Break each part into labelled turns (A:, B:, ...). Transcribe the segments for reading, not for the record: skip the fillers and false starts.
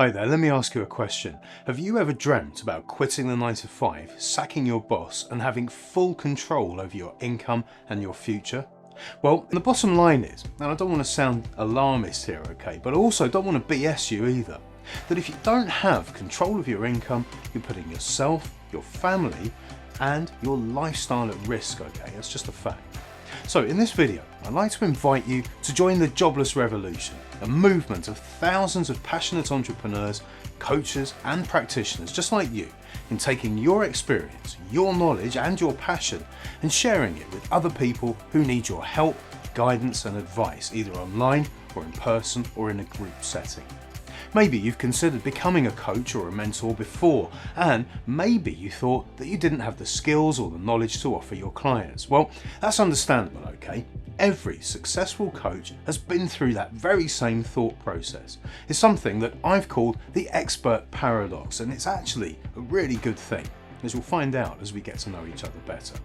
A: Hi there, let me ask you a question. Have you ever dreamt about quitting the 9 to 5, sacking your boss and having full control over your income and your future? Well, the bottom line is, and I don't want to sound alarmist here, okay, but I also don't want to BS you either, that if you don't have control of your income, you're putting yourself, your family and your lifestyle at risk, okay? That's just a fact. So in this video, I'd like to invite you to join the Jobless Revolution, a movement of thousands of passionate entrepreneurs, coaches and practitioners just like you in taking your experience, your knowledge and your passion and sharing it with other people who need your help, guidance and advice, either online or in person or in a group setting. Maybe you've considered becoming a coach or a mentor before, and maybe you thought that you didn't have the skills or the knowledge to offer your clients. Well, that's understandable, okay? Every successful coach has been through that very same thought process. It's something that I've called the expert paradox, and it's actually a really good thing, as you'll find out as we get to know each other better.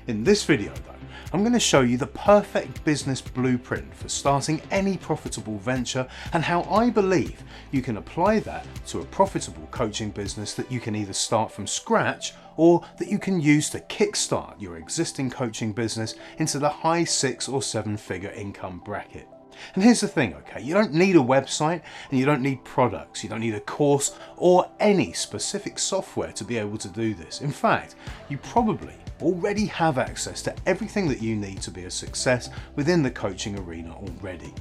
A: In this video though, I'm going to show you the perfect business blueprint for starting any profitable venture and how I believe you can apply that to a profitable coaching business that you can either start from scratch or that you can use to kickstart your existing coaching business into the high 6 or 7 figure income bracket. And here's the thing, okay, you don't need a website and you don't need products, you don't need a course or any specific software to be able to do this. In fact, you probably already have access to everything that you need to be a success within the coaching arena already.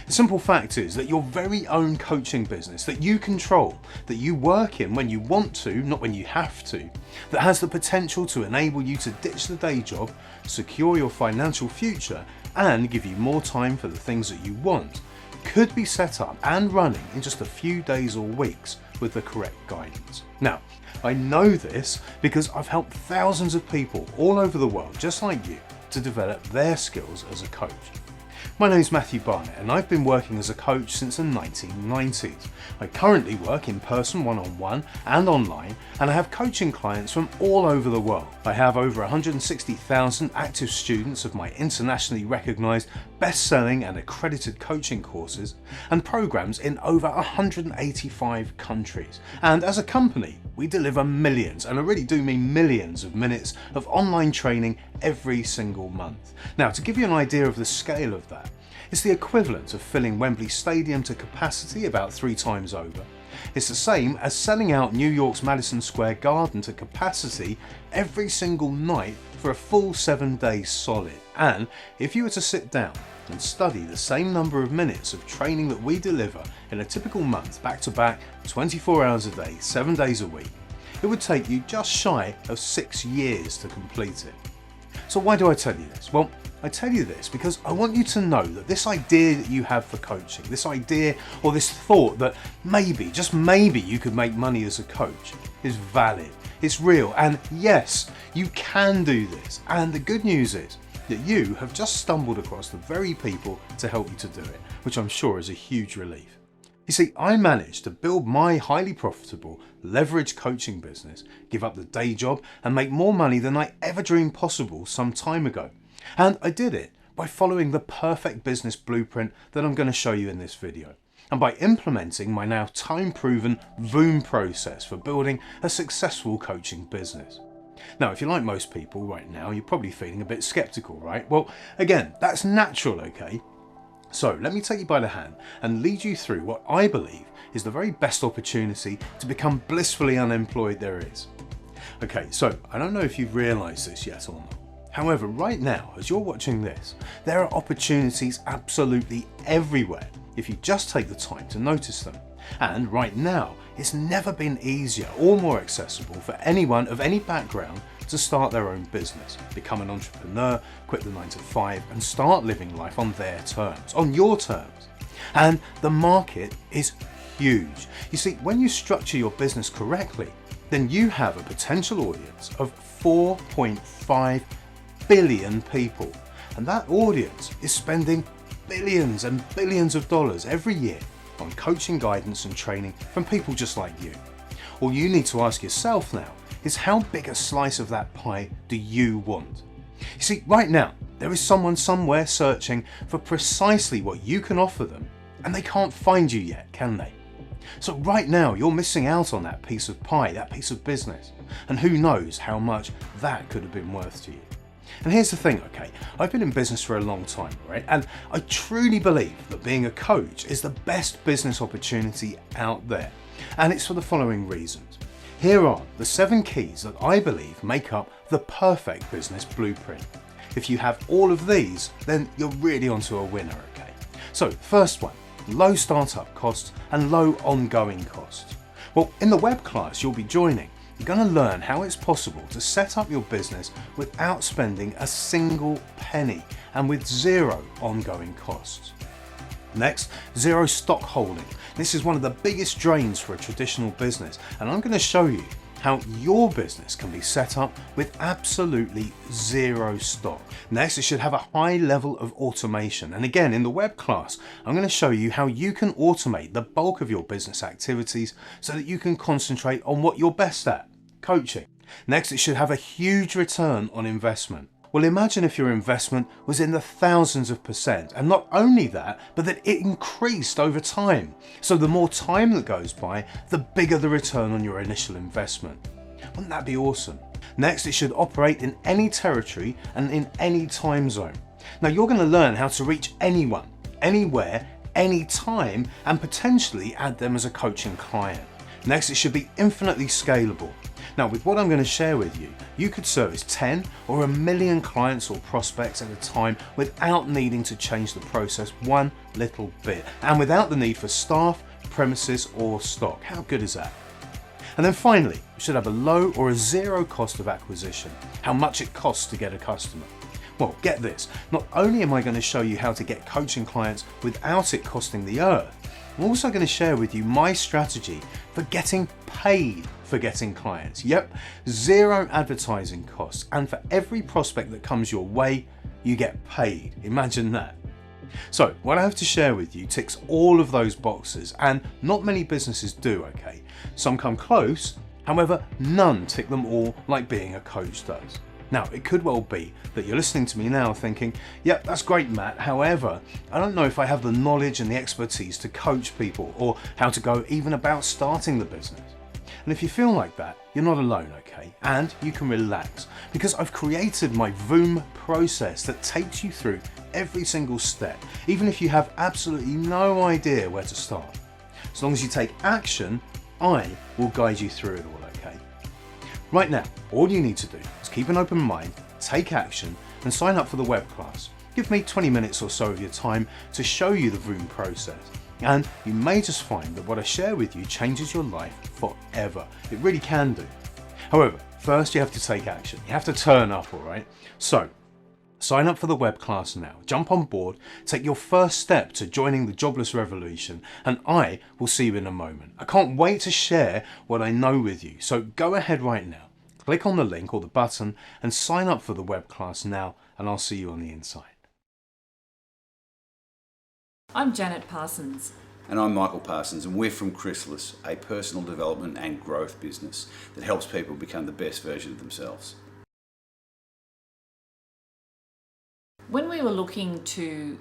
A: The simple fact is that your very own coaching business that you control, that you work in when you want to, not when you have to, that has the potential to enable you to ditch the day job, secure your financial future and give you more time for the things that you want, could be set up and running in just a few days or weeks with the correct guidance. Now, I know this because I've helped thousands of people all over the world just like you to develop their skills as a coach. My name is Matthew Barnett and I've been working as a coach since the 1990s. I currently work in person one-on-one and online, and I have coaching clients from all over the world. I have over 160,000 active students of my internationally recognised, best-selling and accredited coaching courses and programs in over 185 countries. And as a company, we deliver millions, and I really do mean millions of minutes of online training every single month. Now, to give you an idea of the scale of that, it's the equivalent of filling Wembley Stadium to capacity about 3 times over. It's the same as selling out New York's Madison Square Garden to capacity every single night for a full 7 days solid. And if you were to sit down and study the same number of minutes of training that we deliver in a typical month back to back, 24 hours a day, 7 days a week, it would take you just shy of 6 years to complete it. So why do I tell you this? Well, I tell you this because I want you to know that this idea that you have for coaching, this idea or this thought that maybe, just maybe you could make money as a coach is valid, it's real, and yes, you can do this. And the good news is that you have just stumbled across the very people to help you to do it, which I'm sure is a huge relief. You see, I managed to build my highly profitable leverage coaching business, give up the day job and make more money than I ever dreamed possible some time ago. And I did it by following the perfect business blueprint that I'm going to show you in this video, and by implementing my now time-proven VOOM process for building a successful coaching business. Now, if you're like most people right now, you're probably feeling a bit skeptical, right? Well, again, that's natural, okay? So let me take you by the hand and lead you through what I believe is the very best opportunity to become blissfully unemployed there is. Okay, so I don't know if you've realised this yet or not. However, right now, as you're watching this, there are opportunities absolutely everywhere if you just take the time to notice them. And right now, it's never been easier or more accessible for anyone of any background to start their own business, become an entrepreneur, quit the 9 to 5 and start living life on their terms, on your terms. And the market is huge. You see, when you structure your business correctly, then you have a potential audience of 4.5 billion people, and that audience is spending billions and billions of dollars every year on coaching, guidance and training from people just like you. All you need to ask yourself now is how big a slice of that pie do you want? You see, right now there is someone somewhere searching for precisely what you can offer them, and they can't find you yet, can they? So right now you're missing out on that piece of pie, that piece of business. And who knows how much that could have been worth to you. And here's the thing, okay, I've been in business for a long time, right? And I truly believe that being a coach is the best business opportunity out there. And it's for the following reasons. Here are the 7 keys that I believe make up the perfect business blueprint. If you have all of these, then you're really onto a winner, okay? So first one, low startup costs and low ongoing costs. Well, in the web class you'll be joining, you're going to learn how it's possible to set up your business without spending a single penny and with 0 ongoing costs. Next, 0 stock holding. This is one of the biggest drains for a traditional business, and I'm going to show you how your business can be set up with absolutely 0 stock. Next, it should have a high level of automation. And again, in the web class, I'm going to show you how you can automate the bulk of your business activities so that you can concentrate on what you're best at, coaching. Next, it should have a huge return on investment. Well, imagine if your investment was in the thousands of %, and not only that, but that it increased over time. So the more time that goes by, the bigger the return on your initial investment. Wouldn't that be awesome? Next, it should operate in any territory and in any time zone. Now you're going to learn how to reach anyone, anywhere, anytime, and potentially add them as a coaching client. Next, it should be infinitely scalable. Now, with what I'm going to share with you, you could service 10 or 1 million clients or prospects at a time without needing to change the process one little bit, and without the need for staff, premises, or stock. How good is that? And then finally, you should have a low or a 0 cost of acquisition, how much it costs to get a customer. Well, get this, not only am I going to show you how to get coaching clients without it costing the earth, I'm also going to share with you my strategy for getting paid for getting clients. Yep, 0 advertising costs, and for every prospect that comes your way, you get paid. Imagine that. So what I have to share with you ticks all of those boxes, and not many businesses do, okay? Some come close, however, none tick them all like being a coach does. Now, it could well be that you're listening to me now thinking, yep, that's great, Matt. However, I don't know if I have the knowledge and the expertise to coach people or how to go even about starting the business. And if you feel like that, you're not alone, okay? And you can relax because I've created my VOOM process that takes you through every single step, even if you have absolutely no idea where to start. As long as you take action, I will guide you through it all, okay? Right now, all you need to do is keep an open mind, take action, and sign up for the web class. Give me 20 minutes or so of your time to show you the VOOM process. And you may just find that what I share with you changes your life forever. It really can do. However, first you have to take action. You have to turn up, all right? So, sign up for the web class now. Jump on board, take your first step to joining the jobless revolution, and I will see you in a moment. I can't wait to share what I know with you. So go ahead right now. Click on the link or the button and sign up for the web class now, and I'll see you on the inside.
B: I'm Janet Parsons.
C: And I'm Michael Parsons, and we're from Chrysalis, a personal development and growth business that helps people become the best version of themselves.
B: When we were looking to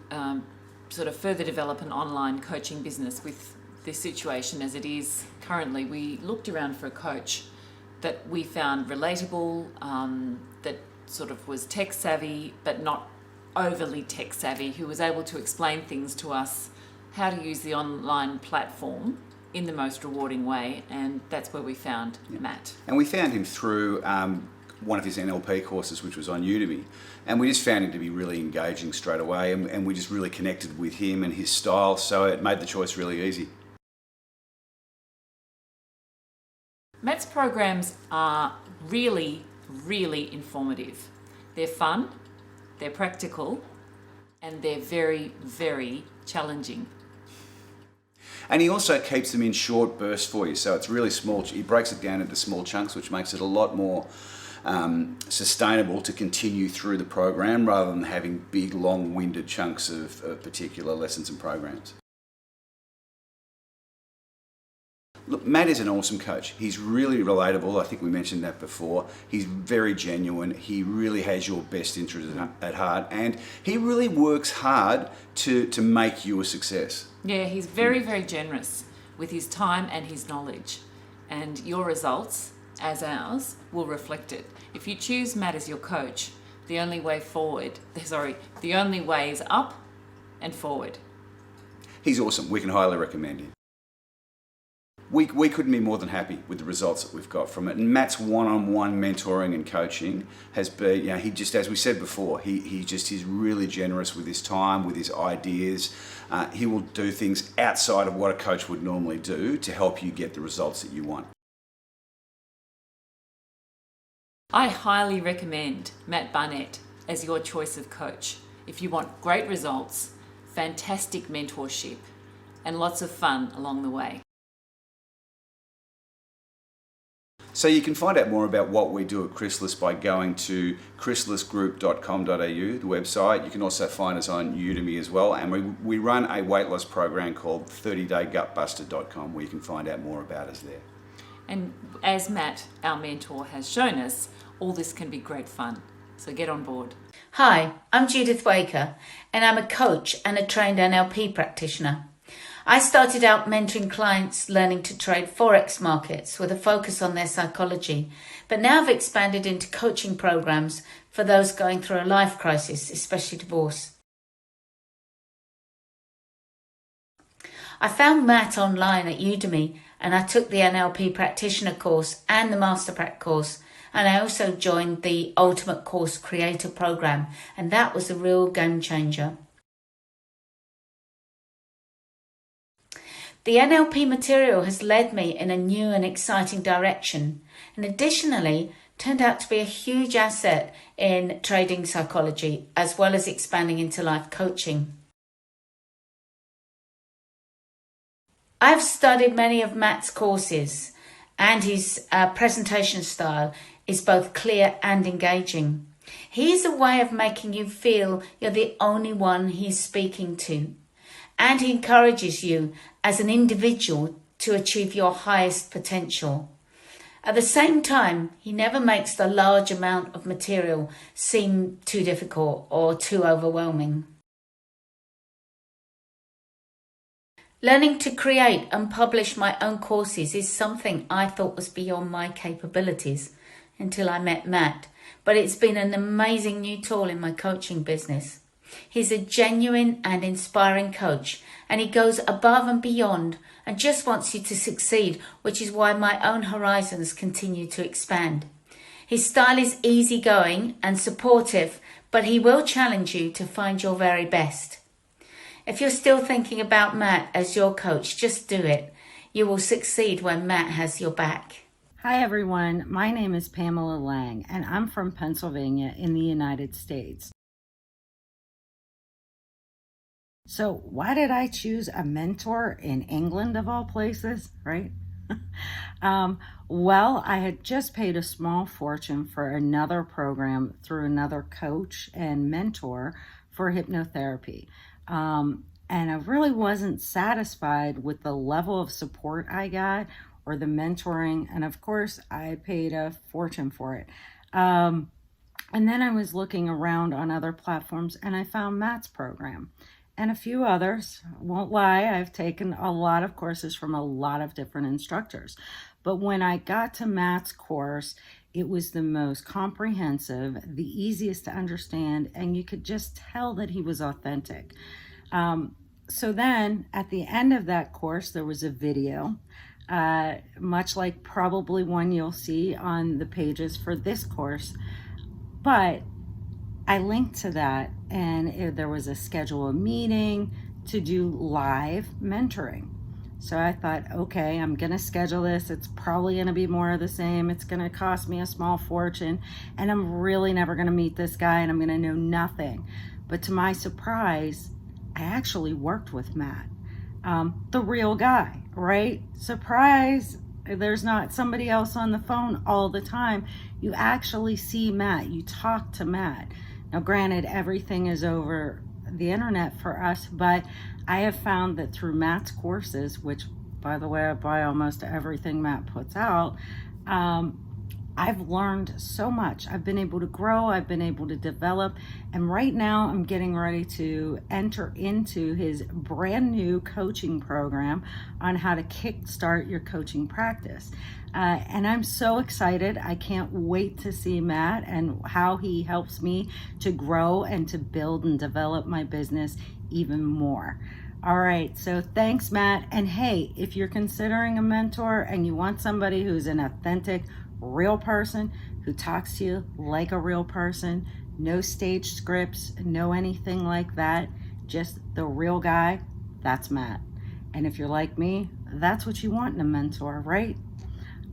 B: sort of further develop an online coaching business with this situation as it is currently, we looked around for a coach that we found relatable, that sort of was tech savvy but not overly tech savvy, who was able to explain things to us, how to use the online platform in the most rewarding way, and that's where we found Matt.
C: And we found him through one of his NLP courses, which was on Udemy, and we just found him to be really engaging straight away, and we just really connected with him and his style, so it made the choice really easy.
B: Matt's programs are really, really informative. They're fun, they're practical, and they're very, very challenging.
C: And he also keeps them in short bursts for you, so it's really small. He breaks it down into small chunks, which makes it a lot more sustainable to continue through the program rather than having big, long-winded chunks of particular lessons and programs. Look, Matt is an awesome coach. He's really relatable. I think we mentioned that before. He's very genuine. He really has your best interest at heart, and he really works hard to make you a success.
B: Yeah, he's very, very generous with his time and his knowledge. And your results, as ours, will reflect it. If you choose Matt as your coach, the only way is up and forward.
C: He's awesome. We can highly recommend him. We couldn't be more than happy with the results that we've got from it. And Matt's one-on-one mentoring and coaching has been, he just, as we said before, he's really generous with his time, with his ideas. He will do things outside of what a coach would normally do to help you get the results that you want.
B: I highly recommend Matt Barnett as your choice of coach if you want great results, fantastic mentorship, and lots of fun along the way.
C: So you can find out more about what we do at Chrysalis by going to chrysalisgroup.com.au, the website. You can also find us on Udemy as well. And we run a weight loss program called 30daygutbuster.com where you can find out more about us there.
B: And as Matt, our mentor, has shown us, all this can be great fun. So get on board.
D: Hi, I'm Judith Waker, and I'm a coach and a trained NLP practitioner. I started out mentoring clients learning to trade Forex markets with a focus on their psychology, but now I've expanded into coaching programs for those going through a life crisis, especially divorce. I found Matt online at Udemy, and I took the NLP practitioner course and the Master Prac course, and I also joined the Ultimate Course Creator program, and that was a real game changer. The NLP material has led me in a new and exciting direction, and additionally turned out to be a huge asset in trading psychology as well as expanding into life coaching. I've studied many of Matt's courses, and his presentation style is both clear and engaging. He has a way of making you feel you're the only one he's speaking to, and he encourages you as an individual to achieve your highest potential. At the same time, he never makes the large amount of material seem too difficult or too overwhelming. Learning to create and publish my own courses is something I thought was beyond my capabilities until I met Matt, but it's been an amazing new tool in my coaching business. He's a genuine and inspiring coach, and he goes above and beyond and just wants you to succeed, which is why my own horizons continue to expand. His style is easygoing and supportive, but he will challenge you to find your very best. If you're still thinking about Matt as your coach, just do it. You will succeed when Matt has your back.
E: Hi everyone, my name is Pamela Lang, and I'm from Pennsylvania in the United States. So why did I choose a mentor in England of all places, right? Well, I had just paid a small fortune for another program through another coach and mentor for hypnotherapy. And I really wasn't satisfied with the level of support I got or the mentoring. And of course, I paid a fortune for it. And then I was looking around on other platforms and I found Matt's program and a few others. I won't lie, I've taken a lot of courses from a lot of different instructors. But when I got to Matt's course, it was the most comprehensive, the easiest to understand, and you could just tell that he was authentic. So then at the end of that course, there was a video, much like probably one you'll see on the pages for this course. But I linked to that, and there was a scheduled meeting to do live mentoring. So I thought, okay, I'm going to schedule this. It's probably going to be more of the same. It's going to cost me a small fortune, and I'm really never going to meet this guy, and I'm going to know nothing. But to my surprise, I actually worked with Matt, the real guy, right? Surprise, there's not somebody else on the phone all the time. You actually see Matt, you talk to Matt. Now, granted, everything is over the internet for us, but I have found that through Matt's courses, which, by the way, I buy almost everything Matt puts out, I've learned so much. I've been able to grow, I've been able to develop, and right now I'm getting ready to enter into his brand new coaching program on how to kickstart your coaching practice. And I'm so excited. I can't wait to see Matt and how he helps me to grow and to build and develop my business even more. All right, so thanks, Matt. And hey, if you're considering a mentor and you want somebody who's an authentic, real person who talks to you like a real person, no stage scripts, no anything like that, just the real guy, that's Matt. And if you're like me, that's what you want in a mentor, right?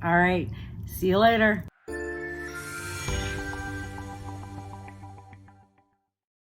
E: All right, see you later.